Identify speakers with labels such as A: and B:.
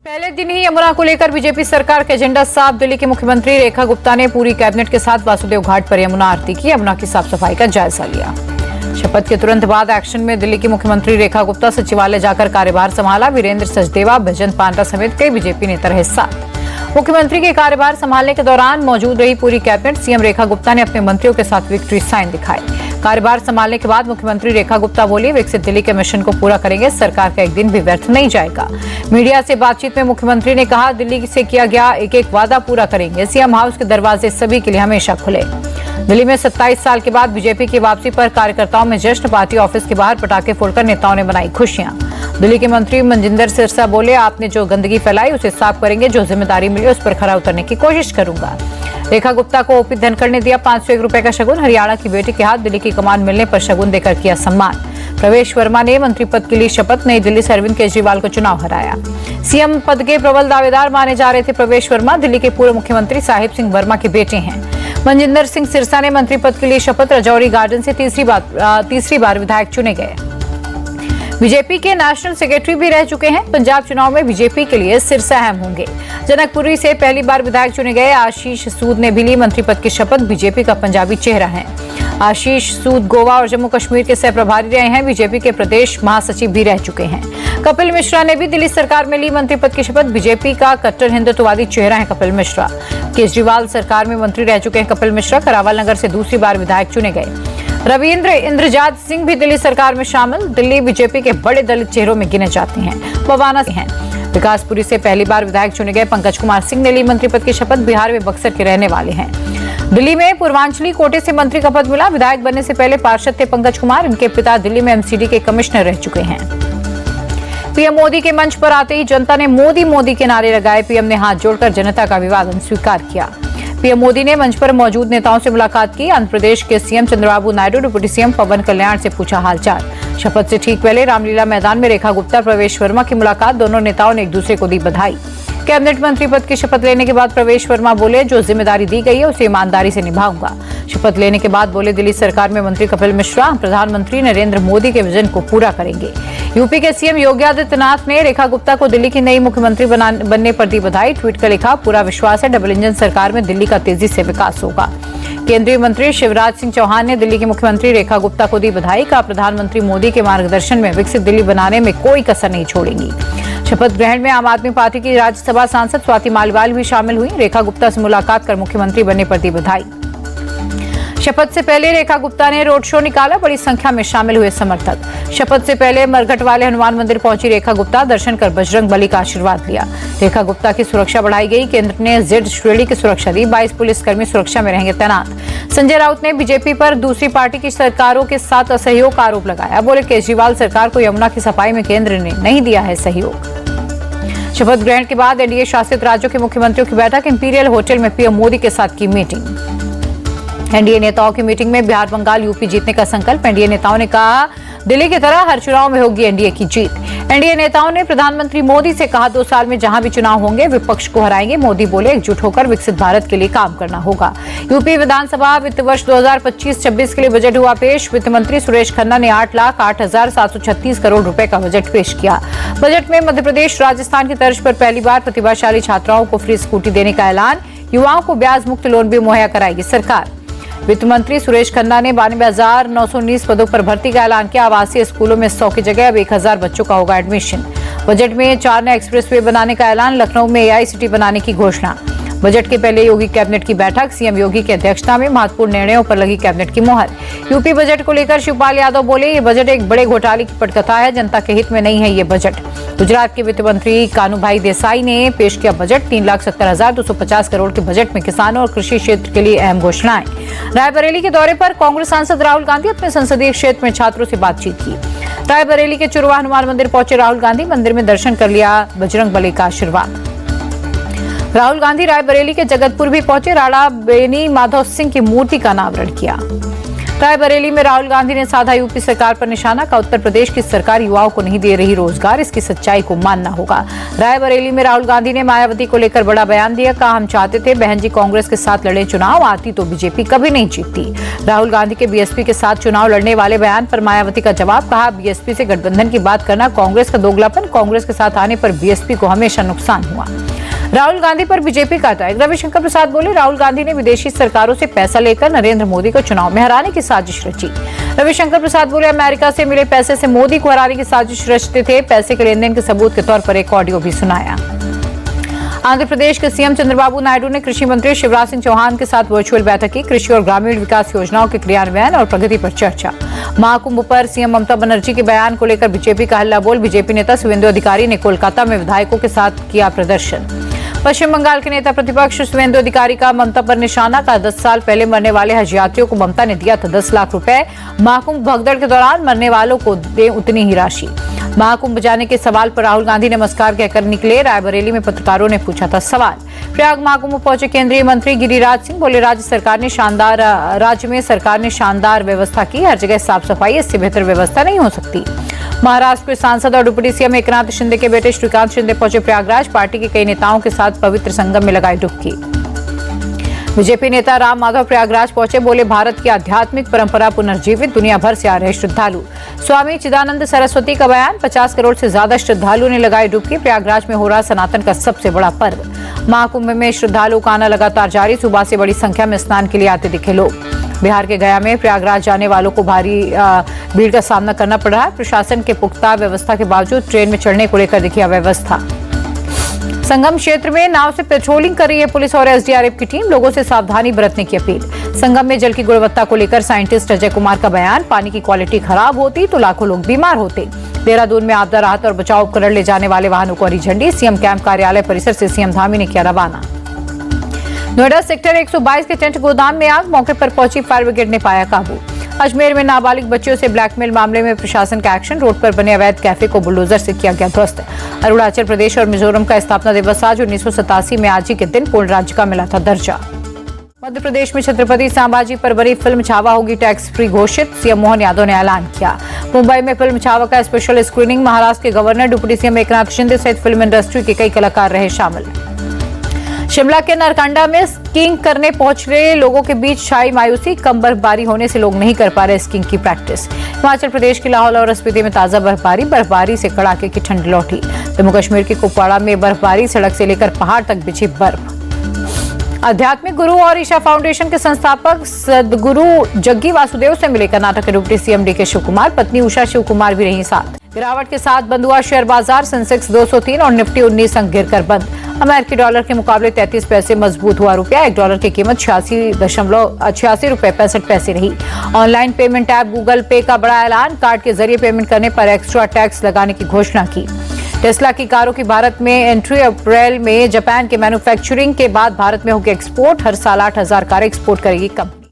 A: पहले दिन ही यमुना को लेकर बीजेपी सरकार का एजेंडा साफ। दिल्ली की मुख्यमंत्री रेखा गुप्ता ने पूरी कैबिनेट के साथ वासुदेव घाट पर यमुना आरती की, यमुना की साफ सफाई का जायजा लिया। शपथ के तुरंत बाद एक्शन में दिल्ली की मुख्यमंत्री रेखा गुप्ता सचिवालय जाकर कार्यभार संभाला। वीरेंद्र सचदेवा, भजन पांडा समेत कई बीजेपी नेता रहे साथ। मुख्यमंत्री के कार्यभार संभालने के दौरान मौजूद रही पूरी कैबिनेट। सीएम रेखा गुप्ता ने अपने मंत्रियों के साथ विक्ट्री साइन दिखाए। कार्यभार संभालने के बाद मुख्यमंत्री रेखा गुप्ता बोली, विकसित दिल्ली के मिशन को पूरा करेंगे, सरकार का एक दिन भी व्यर्थ नहीं जाएगा। मीडिया से बातचीत में मुख्यमंत्री ने कहा, दिल्ली से किया गया एक एक वादा पूरा करेंगे। सीएम हाउस के दरवाजे सभी के लिए हमेशा खुले। दिल्ली में 27 साल के बाद बीजेपी की वापसी पर कार्यकर्ताओं में जश्न। पार्टी ऑफिस के बाहर पटाखे फोड़कर नेताओं ने बनाई खुशियां। दिल्ली के मंत्री मनजिंदर सिरसा बोले, आपने जो गंदगी फैलाई उसे साफ करेंगे, जो जिम्मेदारी मिली उस पर खरा उतरने की कोशिश करूंगा। रेखा गुप्ता को ओपी धनखड़ ने दिया 501 रुपए का शगुन। हरियाणा की बेटी के हाथ दिल्ली की कमान मिलने पर शगुन देकर किया सम्मान। प्रवेश वर्मा ने मंत्री पद के लिए शपथ। नई दिल्ली से अरविंद केजरीवाल को चुनाव हराया। सीएम पद के प्रबल दावेदार माने जा रहे थे प्रवेश वर्मा। दिल्ली के पूर्व मुख्यमंत्री साहिब सिंह वर्मा के बेटे हैं। मनजिंदर सिंह सिरसा ने मंत्री पद के लिए शपथ। रजौरी गार्डन से तीसरी बार विधायक चुने गए। बीजेपी के नेशनल सेक्रेटरी भी रह चुके हैं। पंजाब चुनाव में बीजेपी के लिए सिरसा अहम होंगे। जनकपुरी से पहली बार विधायक चुने गए आशीष सूद ने भी ली मंत्री पद की शपथ। बीजेपी का पंजाबी चेहरा है। आशीष सूद गोवा और जम्मू कश्मीर के सह प्रभारी रहे हैं। बीजेपी के प्रदेश महासचिव भी रह चुके हैं। कपिल मिश्रा ने भी दिल्ली सरकार में ली मंत्री पद की शपथ। बीजेपी का कट्टर हिंदुत्ववादी चेहरा है कपिल मिश्रा। केजरीवाल सरकार में मंत्री रह चुके हैं कपिल मिश्रा। करावल नगर से दूसरी बार विधायक चुने गए। रविंद्र इंद्रजात सिंह भी दिल्ली सरकार में शामिल। दिल्ली बीजेपी के बड़े दलित चेहरों में गिने जाते हैं। पवाना हैं। विकासपुरी से पहली बार विधायक चुने गए पंकज कुमार सिंह ने ली मंत्री पद की शपथ। बिहार में बक्सर के रहने वाले हैं। दिल्ली में पूर्वांचली कोटे से मंत्री का पद मिला। विधायक बनने से पहले पार्षद थे पंकज कुमार। इनके पिता दिल्ली में एमसीडी के कमिश्नर रह चुके हैं। पीएम मोदी के मंच पर आते ही जनता ने मोदी मोदी के नारे लगाए। पीएम ने हाथ जोड़कर जनता का अभिवादन स्वीकार किया। पीएम मोदी ने मंच पर मौजूद नेताओं से मुलाकात की। आंध्र प्रदेश के CM Chandrababu Naidu, deputy CM Pawan Kalyan से पूछा हालचाल। शपथ से ठीक पहले रामलीला मैदान में रेखा गुप्ता, प्रवेश वर्मा की मुलाकात। दोनों नेताओं ने एक दूसरे को दी बधाई। कैबिनेट मंत्री पद की शपथ लेने के बाद प्रवेश वर्मा बोले, जो जिम्मेदारी दी गई है उसे ईमानदारी से निभाऊंगा। शपथ लेने के बाद बोले, दिल्ली सरकार में मंत्री कपिल मिश्रा प्रधानमंत्री नरेंद्र मोदी के विजन को पूरा करेंगे। यूपी के सीएम योगी आदित्यनाथ ने रेखा गुप्ता को दिल्ली की नई मुख्यमंत्री बनने पर दी बधाई। ट्वीट कर लिखा, पूरा विश्वास है डबल इंजन सरकार में दिल्ली का तेजी से विकास होगा। केंद्रीय मंत्री शिवराज सिंह चौहान ने दिल्ली की मुख्यमंत्री रेखा गुप्ता को दी बधाई। का प्रधानमंत्री मोदी के मार्गदर्शन में विकसित दिल्ली बनाने में कोई कसर नहीं छोड़ेंगी। शपथ ग्रहण में आम आदमी पार्टी की राज्यसभा सांसद स्वाति मालिवाल भी शामिल हुई। रेखा गुप्ता से मुलाकात कर मुख्यमंत्री बनने पर दी बधाई। शपथ से पहले रेखा गुप्ता ने रोड शो निकाला। बड़ी संख्या में शामिल हुए समर्थक। शपथ से पहले मरघट वाले हनुमान मंदिर पहुंची रेखा गुप्ता। दर्शन कर बजरंग बली का आशीर्वाद लिया। रेखा गुप्ता की सुरक्षा बढ़ाई गई। केंद्र ने जेड श्रेणी की सुरक्षा दी। 22 पुलिसकर्मी सुरक्षा में रहेंगे तैनात। संजय राउत ने बीजेपी पर दूसरी पार्टी की सरकारों के साथ असहयोग का आरोप लगाया। बोले, केजरीवाल सरकार को यमुना की सफाई में केंद्र ने नहीं दिया है सहयोग। शपथ ग्रहण के बाद एनडीए शासित राज्यों के मुख्यमंत्रियों की बैठक। इंपीरियल होटल में पीएम मोदी के साथ की मीटिंग। एनडीए नेताओं की मीटिंग में बिहार, बंगाल, यूपी जीतने का संकल्प। एनडीए नेताओं ने कहा, दिल्ली की तरह हर चुनाव में होगी एनडीए की जीत। एनडीए नेताओं ने प्रधानमंत्री मोदी से कहा, 2 साल में जहां भी चुनाव होंगे विपक्ष को हराएंगे। मोदी बोले, एकजुट होकर विकसित भारत के लिए काम करना होगा। यूपी विधानसभा वित्त वर्ष 2025-26 के लिए बजट हुआ पेश। वित्त मंत्री सुरेश खन्ना ने 8,08,736 करोड़ रुपए का बजट पेश किया। बजट में मध्य प्रदेश, राजस्थान की तर्ज पर पहली बार प्रतिभाशाली छात्राओं को फ्री स्कूटी देने का ऐलान। युवाओं को ब्याज मुक्त लोन भी मुहैया कराएगी सरकार। वित्त मंत्री सुरेश खन्ना ने 92,919 पदों पर भर्ती का ऐलान किया। आवासीय स्कूलों में 100 की जगह अब 1,000 बच्चों का होगा एडमिशन। बजट में 4 नए एक्सप्रेसवे बनाने का ऐलान। लखनऊ में एआई सिटी बनाने की घोषणा। बजट के पहले योगी कैबिनेट की बैठक। सीएम योगी की अध्यक्षता में महत्वपूर्ण निर्णयों पर लगी कैबिनेट की मोहर। यूपी बजट को लेकर शिवपाल यादव बोले, ये बजट एक बड़े घोटाले की पटकथा है। जनता के हित में नहीं है ये बजट। गुजरात के वित्त मंत्री कानूभाई देसाई ने पेश किया बजट। 3,70,250 करोड़ के बजट में किसानों और कृषि क्षेत्र के लिए अहम घोषणाएं। रायबरेली के दौरे पर कांग्रेस सांसद राहुल गांधी अपने संसदीय क्षेत्र में छात्रों से बातचीत की। रायबरेली के चुरवा हनुमान मंदिर पहुंचे राहुल गांधी। मंदिर में दर्शन कर लिया बजरंग बली का आशीर्वाद। राहुल गांधी रायबरेली के जगतपुर भी पहुंचे। राणा बेनी माधव सिंह की मूर्ति का अनावरण किया। रायबरेली में राहुल गांधी ने साधा यूपी सरकार पर निशाना का उत्तर प्रदेश की सरकार युवाओं को नहीं दे रही रोजगार, इसकी सच्चाई को मानना होगा। रायबरेली में राहुल गांधी ने मायावती को लेकर बड़ा बयान दिया, कहा हम चाहते थे बहन जी कांग्रेस के साथ लड़े चुनाव, आती तो बीजेपी कभी नहीं जीतती। राहुल गांधी के बीएसपी के साथ चुनाव लड़ने वाले बयान पर मायावती का जवाब, कहा बीएसपी से गठबंधन की बात करना कांग्रेस का दोगलापन, कांग्रेस के साथ आने पर बीएसपी को हमेशा नुकसान हुआ। राहुल गांधी पर बीजेपी का अटैक, रविशंकर प्रसाद बोले राहुल गांधी ने विदेशी सरकारों से पैसा लेकर नरेंद्र मोदी को चुनाव में हराने की साजिश रची। रविशंकर प्रसाद बोले अमेरिका से मिले पैसे से मोदी को हराने की साजिश रचते थे, पैसे के लेन देन के सबूत के तौर पर एक ऑडियो भी सुनाया। आंध्र प्रदेश के सीएम चंद्रबाबू नायडू ने कृषि मंत्री शिवराज सिंह चौहान के साथ वर्चुअल बैठक की, कृषि और ग्रामीण विकास योजनाओं के क्रियान्वयन और प्रगति पर चर्चा। महाकुंभ पर सीएम ममता बनर्जी के बयान को लेकर बीजेपी का हल्ला बोल, बीजेपी नेता शुवेंदु अधिकारी ने कोलकाता में विधायकों के साथ किया प्रदर्शन। पश्चिम बंगाल के नेता प्रतिपक्ष शुवेंदु अधिकारी का ममता पर निशाना, का 10 साल पहले मरने वाले हज यात्रियों को ममता ने दिया था 10 लाख रुपए, महाकुंभ भगदड़ के दौरान मरने वालों को दे उतनी ही राशि। महाकुंभ जाने के सवाल पर राहुल गांधी ने नमस्कार कहकर निकले, रायबरेली में पत्रकारों ने पूछा था सवाल। प्रयाग महाकुंभ पहुंचे केंद्रीय मंत्री गिरिराज सिंह, बोले राज्य में सरकार ने शानदार व्यवस्था की, हर जगह साफ सफाई, इससे बेहतर व्यवस्था नहीं हो सकती। महाराष्ट्र के सांसद और डिप्टी सीएम एकनाथ शिंदे के बेटे श्रीकांत शिंदे पहुंचे प्रयागराज, पार्टी के कई नेताओं के साथ पवित्र संगम में लगाई डुबकी। बीजेपी नेता राम माधव प्रयागराज पहुंचे, बोले भारत की आध्यात्मिक परंपरा पुनर्जीवित, दुनिया भर से आ रहे श्रद्धालु। स्वामी चिदानंद सरस्वती का बयान, 50 करोड़ से ज्यादा श्रद्धालुओं ने लगाई डुबकी, प्रयागराज में हो रहा सनातन का सबसे बड़ा पर्व। महाकुंभ में श्रद्धालुओं का आना लगातार जारी, सुबह से बड़ी संख्या में स्नान के लिए आते दिखे लोग। बिहार के गया में प्रयागराज जाने वालों को भारी भीड़ का सामना करना पड़ रहा है, प्रशासन के पुख्ता व्यवस्था के बावजूद ट्रेन में चढ़ने को लेकर दिखी अव्यवस्था। संगम क्षेत्र में नाव से पेट्रोलिंग कर रही है पुलिस और एसडीआरएफ की टीम, लोगों से सावधानी बरतने की अपील। संगम में जल की गुणवत्ता को लेकर साइंटिस्ट अजय कुमार का बयान, पानी की क्वालिटी खराब होती तो लाखों लोग बीमार होते। देहरादून में आपदा राहत और बचाव उपकरण ले जाने वाले वाहनों को हरी झंडी, सीएम कैंप कार्यालय परिसर से सीएम धामी ने किया रवाना। नोएडा सेक्टर 122 के टेंट गोदाम में आग, मौके पर पहुंची फायर ब्रिगेड ने पाया काबू। अजमेर में नाबालिग बच्चियों से ब्लैकमेल मामले में प्रशासन का एक्शन, रोड पर बने अवैध कैफे को बुलडोजर से किया गया ध्वस्त। अरुणाचल प्रदेश और मिजोरम का स्थापना दिवस आज 1987 में आज ही के दिन पूर्ण राज्य का मिला था दर्जा। मध्य प्रदेश में छत्रपति संभाजी पर बनी फिल्म छावा होगी टैक्स फ्री घोषित, सीएम मोहन यादव ने ऐलान किया। मुंबई में फिल्म छावा का स्पेशल स्क्रीनिंग, महाराष्ट्र के governor deputy CM Eknath Shinde सहित फिल्म इंडस्ट्री के कई कलाकार रहे शामिल। शिमला के नरकंडा में स्कीइंग करने पहुंच रहे लोगों के बीच छाई मायूसी, कम बर्फबारी होने से लोग नहीं कर पा रहे स्कीइंग की प्रैक्टिस। हिमाचल प्रदेश की लाहौल और स्पीति में ताजा बर्फबारी से कड़ाके की ठंड लौटी। जम्मू कश्मीर के कुपवाड़ा में बर्फबारी, सड़क से लेकर पहाड़ तक बिछी बर्फ। आध्यात्मिक गुरु और ईशा फाउंडेशन के संस्थापक सदगुरु जग्गी वासुदेव से मिले कर्नाटक के डिप्टी सीएम डीके शिव कुमार, पत्नी उषा शिव कुमार भी रही साथ। गिरावट के साथ बंद हुआ शेयर बाजार, सेंसेक्स 203 और निफ्टी 19 अंक गिरकर बंद। अमेरिकी डॉलर के मुकाबले 33 पैसे मजबूत हुआ रुपया, एक डॉलर की कीमत 86.65 रुपए 65 पैसे रही। ऑनलाइन पेमेंट ऐप गूगल पे का बड़ा ऐलान, कार्ड के जरिए पेमेंट करने पर एक्स्ट्रा टैक्स लगाने की घोषणा की। टेस्ला की कारों की भारत में एंट्री, अप्रैल में जापान के मैन्युफैक्चरिंग के बाद भारत में होगी एक्सपोर्ट, हर साल 8,000 कारें एक्सपोर्ट करेगी कंपनी।